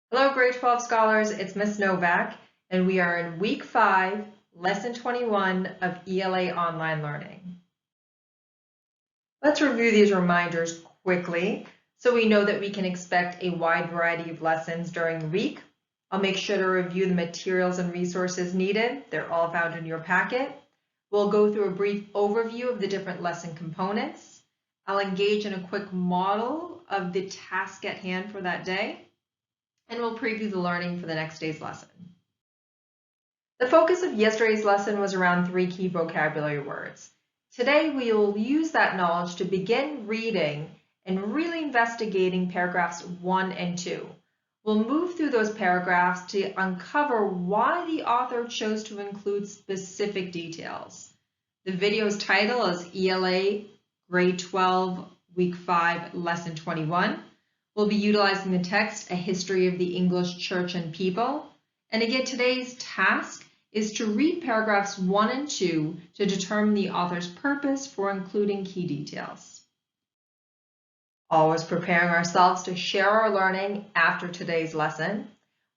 Hello, grade 12 scholars. It's Miss Novak, and we are in week 5, lesson 21 of ELA online learning. Let's review these reminders quickly so we know that we can expect a wide variety of lessons during the week. I'll make sure to review the materials and resources needed. They're all found in your packet. We'll go through a brief overview of the different lesson components. I'll engage in a quick model of the task at hand for that day. And we'll preview the learning for the next day's lesson. The focus of yesterday's lesson was around 3 key vocabulary words. Today, we will use that knowledge to begin reading and really investigating paragraphs 1 and 2. We'll move through those paragraphs to uncover why the author chose to include specific details. The video's title is ELA Grade 12, Week 5, Lesson 21. We'll be utilizing the text, A History of the English Church and People. And again, today's task is to read paragraphs 1 and 2 to determine the author's purpose for including key details. Always preparing ourselves to share our learning after today's lesson.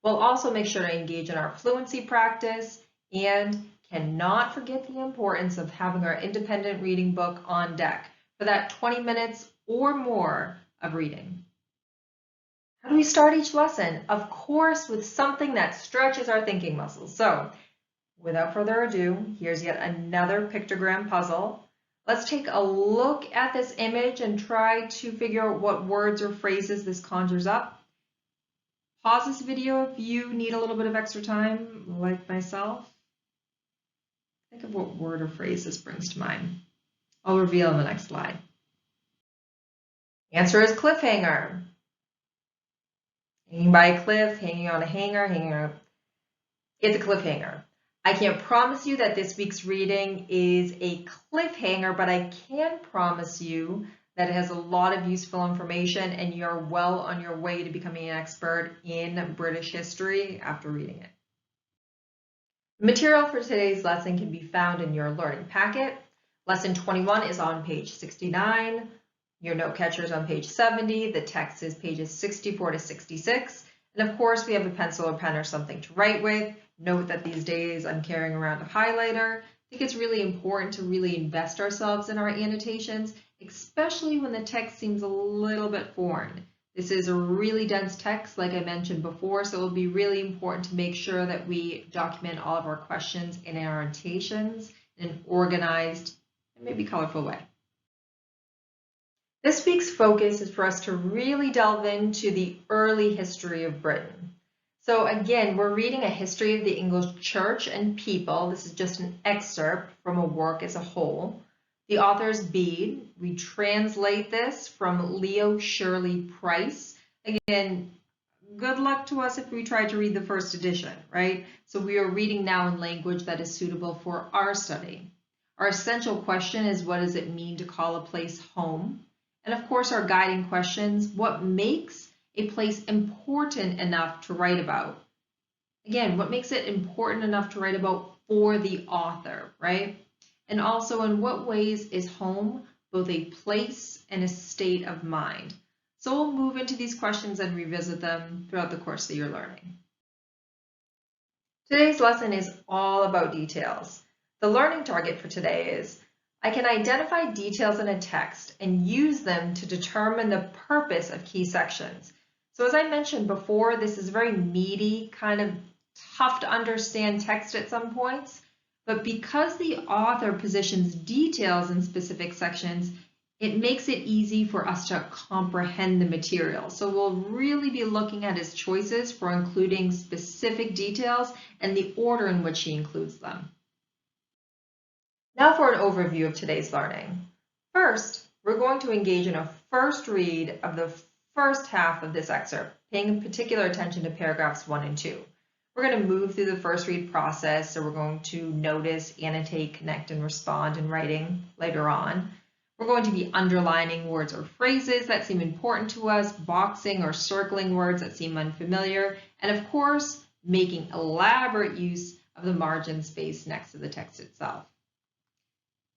We'll also make sure to engage in our fluency practice and cannot forget the importance of having our independent reading book on deck for that 20 minutes or more of reading. How do we start each lesson? Of course, with something that stretches our thinking muscles. So, without further ado, here's yet another pictogram puzzle. Let's take a look at this image and try to figure out what words or phrases this conjures up. Pause this video if you need a little bit of extra time, like myself. Think of what word or phrase this brings to mind. I'll reveal in the next slide. Answer is cliffhanger. Hanging by a cliff, hanging on a hanger, hanging on. It's a cliffhanger. I can't promise you that this week's reading is a cliffhanger, but I can promise you that it has a lot of useful information and you're well on your way to becoming an expert in British history after reading it. Material for today's lesson can be found in your learning packet. Lesson 21 is on page 69. Your note catcher is on page 70. The text is pages 64 to 66. And of course, we have a pencil or pen or something to write with. Note that these days I'm carrying around a highlighter. I think it's really important to really invest ourselves in our annotations, especially when the text seems a little bit foreign. This is a really dense text, like I mentioned before, so it'll be really important to make sure that we document all of our questions and annotations in an organized and maybe colorful way. This week's focus is for us to really delve into the early history of Britain. So again, we're reading a history of the English church and people. This is just an excerpt from a work as a whole. The author's Bede. We translate this from Leo Shirley Price. Again, good luck to us if we try to read the first edition, right? So we are reading now in language that is suitable for our study. Our essential question is, what does it mean to call a place home? And of course, our guiding questions, what makes a place important enough to write about? Again, what makes it important enough to write about for the author, right? And also, in what ways is home both a place and a state of mind? So we'll move into these questions and revisit them throughout the course of your learning. Today's lesson is all about details. The learning target for today is, I can identify details in a text and use them to determine the purpose of key sections. So as I mentioned before, this is very meaty, kind of tough to understand text at some points, but because the author positions details in specific sections, it makes it easy for us to comprehend the material. So we'll really be looking at his choices for including specific details and the order in which he includes them. Now for an overview of today's learning. First, we're going to engage in a first read of the first half of this excerpt, paying particular attention to paragraphs 1 and 2. We're going to move through the first read process, so we're going to notice, annotate, connect, and respond in writing later on. We're going to be underlining words or phrases that seem important to us, boxing or circling words that seem unfamiliar, and of course, making elaborate use of the margin space next to the text itself.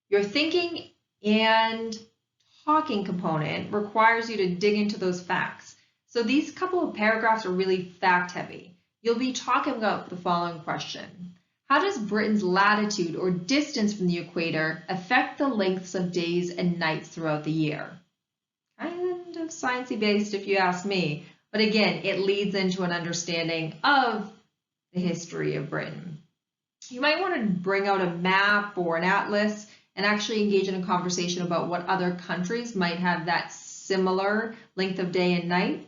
Your thinking and talking component requires you to dig into those facts. So these couple of paragraphs are really fact-heavy. You'll be talking about the following question. How does Britain's latitude or distance from the equator affect the lengths of days and nights throughout the year? Kind of sciencey based if you ask me, but again, it leads into an understanding of the history of Britain. You might want to bring out a map or an atlas and actually engage in a conversation about what other countries might have that similar length of day and night.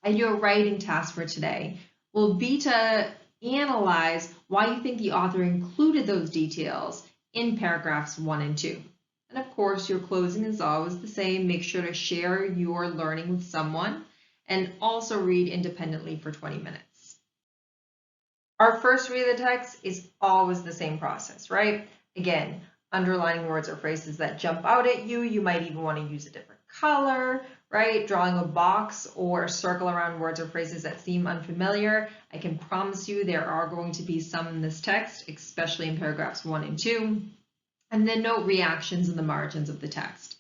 And your writing task for today will be to analyze why you think the author included those details in paragraphs 1 and 2. And of course, your closing is always the same. Make sure to share your learning with someone and also read independently for 20 minutes. Our first read of the text is always the same process, right? Again, underlining words or phrases that jump out at you. You might even want to use a different color, right? Drawing a box or a circle around words or phrases that seem unfamiliar. I can promise you there are going to be some in this text, especially in paragraphs 1 and 2. And then note reactions in the margins of the text.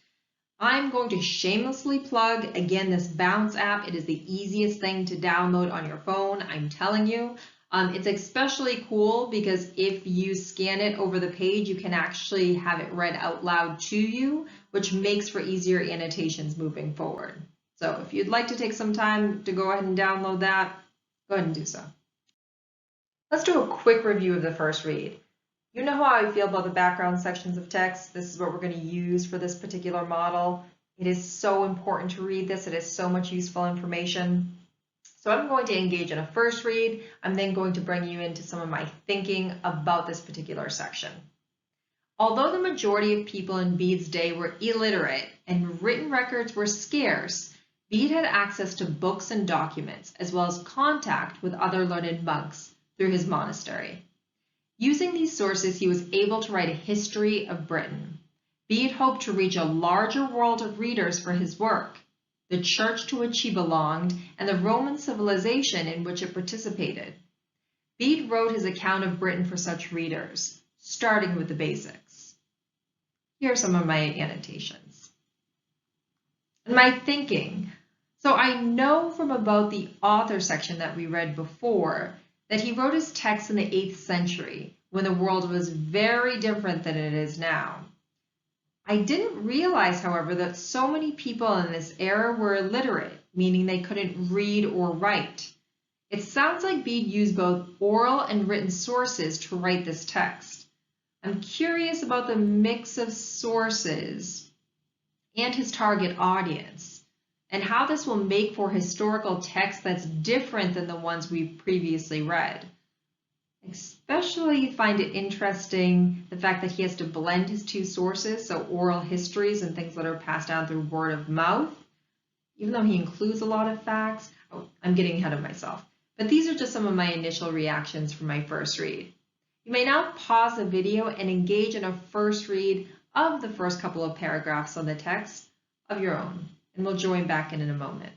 I'm going to shamelessly plug, again, this Bounce app. It is the easiest thing to download on your phone, I'm telling you. It's especially cool because if you scan it over the page, you can actually have it read out loud to you, which makes for easier annotations moving forward. So if you'd like to take some time to go ahead and download that, go ahead and do so. Let's do a quick review of the first read. You know how I feel about the background sections of text. This is what we're going to use for this particular model. It is so important to read this. It is so much useful information. So I'm going to engage in a first read. I'm then going to bring you into some of my thinking about this particular section. Although the majority of people in Bede's day were illiterate and written records were scarce, Bede had access to books and documents, as well as contact with other learned monks through his monastery. Using these sources, he was able to write a history of Britain. Bede hoped to reach a larger world of readers for his work, the church to which he belonged, and the Roman civilization in which it participated. Bede wrote his account of Britain for such readers, starting with the basics. Here are some of my annotations. And my thinking. So I know from about the author section that we read before that he wrote his text in the 8th century when the world was very different than it is now. I didn't realize, however, that so many people in this era were illiterate, meaning they couldn't read or write. It sounds like Bede used both oral and written sources to write this text. I'm curious about the mix of sources and his target audience, and how this will make for historical text that's different than the ones we've previously read. Especially find it interesting the fact that he has to blend his two sources, so oral histories and things that are passed down through word of mouth, even though he includes a lot of facts. Oh, I'm getting ahead of myself. But these are just some of my initial reactions from my first read. You may now pause the video and engage in a first read of the first couple of paragraphs on the text of your own, and we'll join back in a moment.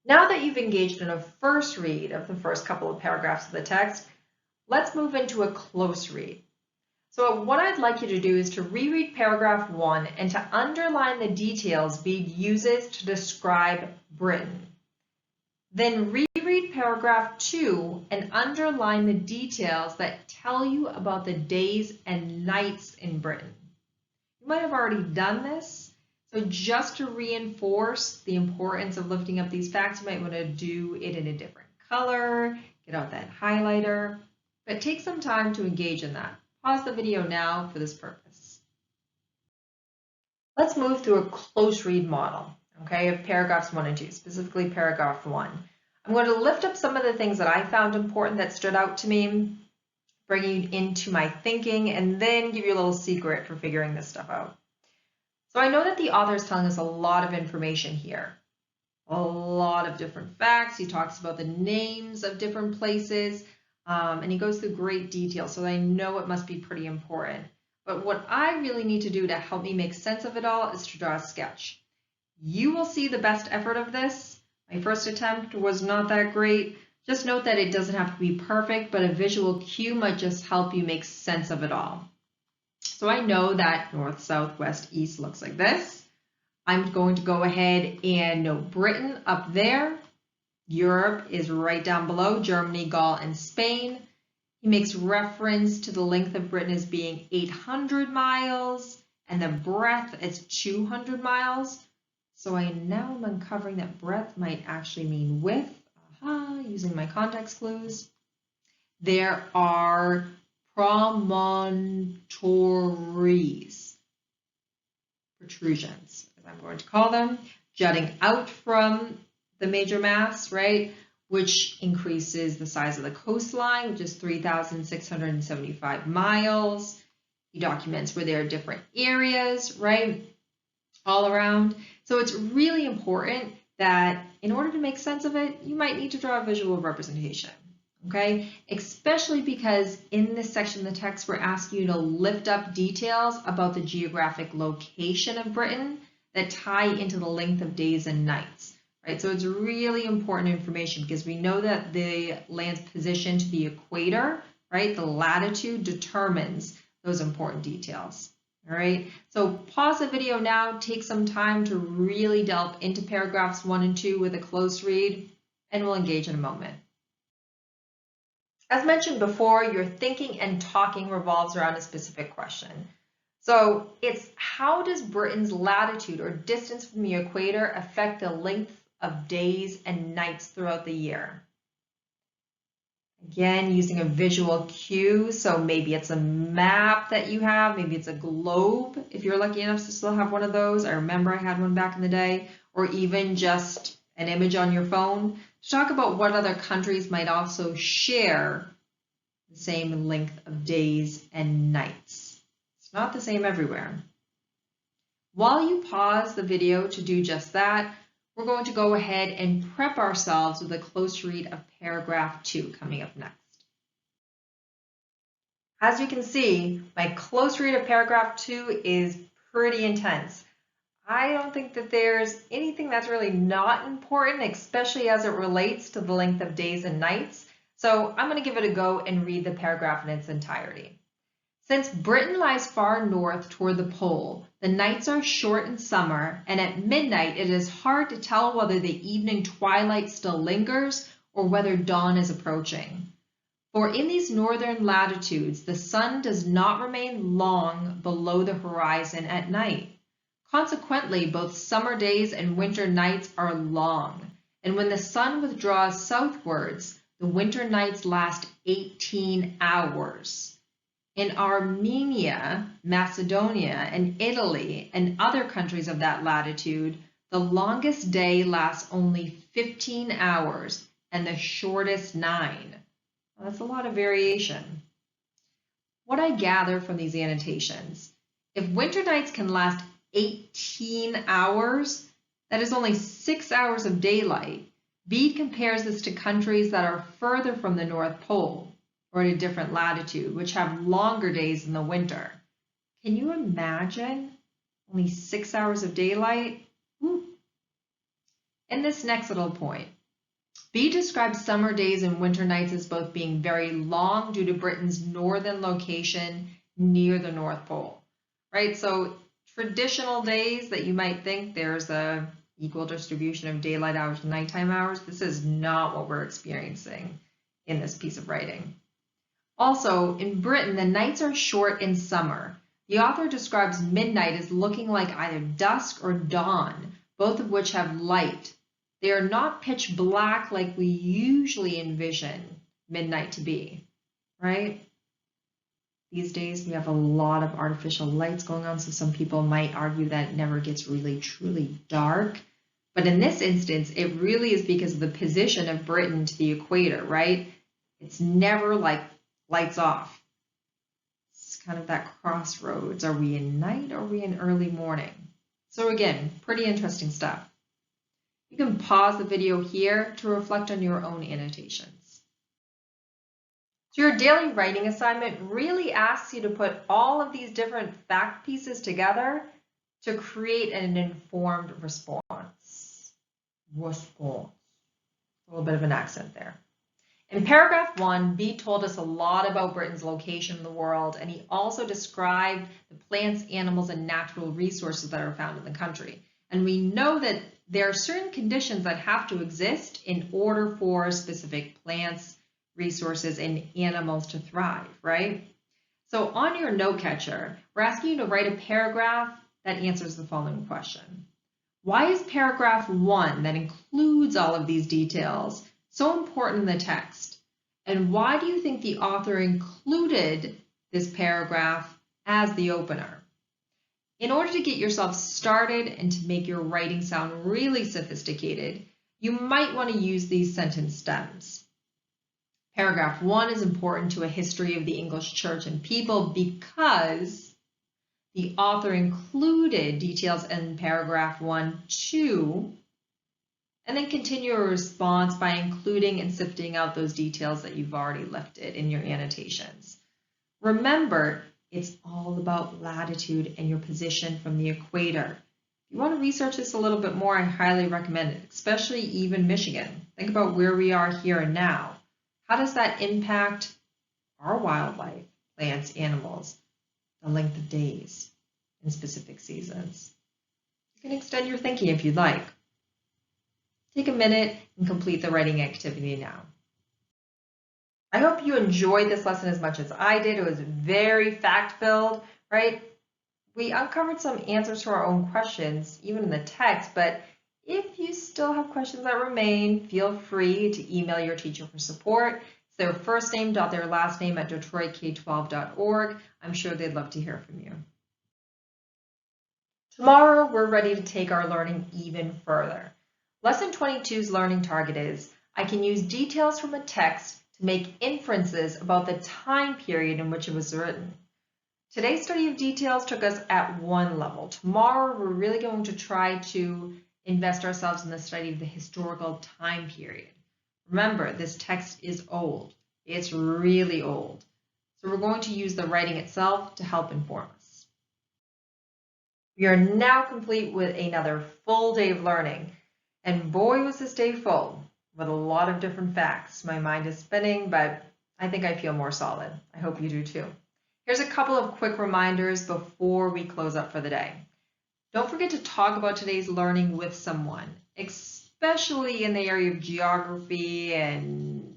Now that you've engaged in a first read of the first couple of paragraphs of the text, let's move into a close read. So what I'd like you to do is to reread paragraph 1 and to underline the details Bede uses to describe Britain. Then reread paragraph 2 and underline the details that tell you about the days and nights in Britain. You might have already done this, so just to reinforce the importance of lifting up these facts, you might want to do it in a different color, get out that highlighter, but take some time to engage in that. Pause the video now for this purpose. Let's move through a close read model, okay, of paragraphs 1 and 2, specifically paragraph 1. I'm going to lift up some of the things that I found important that stood out to me, bring you into my thinking, and then give you a little secret for figuring this stuff out. So I know that the author is telling us a lot of information here, a lot of different facts. He talks about the names of different places, and he goes through great detail, so I know it must be pretty important. But what I really need to do to help me make sense of it all is to draw a sketch. You will see the best effort of this. My first attempt was not that great. Just note that it doesn't have to be perfect, but a visual cue might just help you make sense of it all. So I know that north, south, west, east looks like this. I'm going to go ahead and note Britain up there. Europe is right down below, Germany, Gaul, and Spain. He makes reference to the length of Britain as being 800 miles and the breadth as 200 miles. So I now am uncovering that breadth might actually mean width. Using my context clues. There are promontories, protrusions, as I'm going to call them, jutting out from the major mass, right, which increases the size of the coastline, which is 3,675 miles. He documents where there are different areas, right, all around. So it's really important that in order to make sense of it, you might need to draw a visual representation, okay? Especially because in this section of the text, we're asking you to lift up details about the geographic location of Britain that tie into the length of days and nights, right? So it's really important information because we know that the land's position to the equator, right, the latitude determines those important details. All right, so pause the video now, take some time to really delve into paragraphs 1 and 2 with a close read, and we'll engage in a moment. As mentioned before, your thinking and talking revolves around a specific question. So it's how does Britain's latitude or distance from the equator affect the length of days and nights throughout the year? Again, using a visual cue, so maybe it's a map that you have, maybe it's a globe, if you're lucky enough to still have one of those. I remember I had one back in the day, or even just an image on your phone, to talk about what other countries might also share the same length of days and nights. It's not the same everywhere. While you pause the video to do just that, we're going to go ahead and prep ourselves with a close read of paragraph 2 coming up next. As you can see, my close read of paragraph 2 is pretty intense. I don't think that there's anything that's really not important, especially as it relates to the length of days and nights. So I'm going to give it a go and read the paragraph in its entirety. Since Britain lies far north toward the pole, the nights are short in summer, and at midnight it is hard to tell whether the evening twilight still lingers or whether dawn is approaching. For in these northern latitudes, the sun does not remain long below the horizon at night. Consequently, both summer days and winter nights are long, and when the sun withdraws southwards, the winter nights last 18 hours. In Armenia, Macedonia, and Italy, and other countries of that latitude, the longest day lasts only 15 hours and the shortest 9. Well, that's a lot of variation. What I gather from these annotations, if winter nights can last 18 hours, that is only 6 hours of daylight. Bede compares this to countries that are further from the North Pole, or at a different latitude, which have longer days in the winter. Can you imagine only 6 hours of daylight? Woo. In this next little point, Bede describes summer days and winter nights as both being very long due to Britain's northern location near the North Pole, right? So traditional days that you might think there's a equal distribution of daylight hours and nighttime hours, this is not what we're experiencing in this piece of writing. Also, in Britain, the nights are short in summer. The author describes midnight as looking like either dusk or dawn, both of which have light. They are not pitch black like we usually envision midnight to be, right? These days, we have a lot of artificial lights going on, so some people might argue that it never gets really, truly dark. But in this instance, it really is because of the position of Britain to the equator, right? It's never like lights off. It's kind of that crossroads. Are we in night or are we in early morning? So again, pretty interesting stuff. You can pause the video here to reflect on your own annotations. So your daily writing assignment really asks you to put all of these different fact pieces together to create an informed response. A little bit of an accent there. In paragraph 1, Bede told us a lot about Britain's location in the world, and he also described the plants, animals, and natural resources that are found in the country. And we know that there are certain conditions that have to exist in order for specific plants, resources, and animals to thrive, right? So on your note catcher, we're asking you to write a paragraph that answers the following question. Why is paragraph 1 that includes all of these details so important in the text? And why do you think the author included this paragraph as the opener? In order to get yourself started and to make your writing sound really sophisticated, you might want to use these sentence stems. Paragraph 1 is important to a history of the English church and people because the author included details in paragraph 1, 2, and then continue a response by including and sifting out those details that you've already lifted in your annotations. Remember, it's all about latitude and your position from the equator. If you want to research this a little bit more, I highly recommend it, especially even Michigan. Think about where we are here and now. How does that impact our wildlife, plants, animals, the length of days in specific seasons? You can extend your thinking if you'd like. Take a minute and complete the writing activity now. I hope you enjoyed this lesson as much as I did. It was very fact-filled, right? We uncovered some answers to our own questions, even in the text, but if you still have questions that remain, feel free to email your teacher for support. It's their first name, their last name at detroitk12.org. I'm sure they'd love to hear from you. Tomorrow, we're ready to take our learning even further. Lesson 22's learning target is, I can use details from a text to make inferences about the time period in which it was written. Today's study of details took us at one level. Tomorrow, we're really going to try to invest ourselves in the study of the historical time period. Remember, this text is old. It's really old. So we're going to use the writing itself to help inform us. We are now complete with another full day of learning. And boy, was this day full with a lot of different facts. My mind is spinning, but I think I feel more solid. I hope you do too. Here's a couple of quick reminders before we close up for the day. Don't forget to talk about today's learning with someone, especially in the area of geography and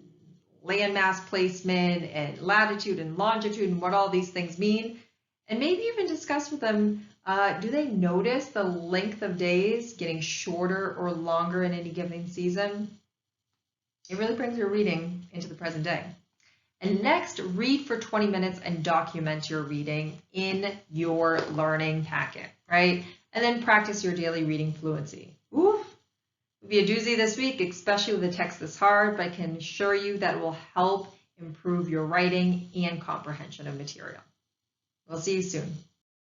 landmass placement and latitude and longitude and what all these things mean. And maybe even discuss with them, do they notice the length of days getting shorter or longer in any given season? It really brings your reading into the present day. And next, read for 20 minutes and document your reading in your learning packet, right? And then practice your daily reading fluency. Oof, it'll be a doozy this week, especially with a text this hard, but I can assure you that it will help improve your writing and comprehension of material. We'll see you soon.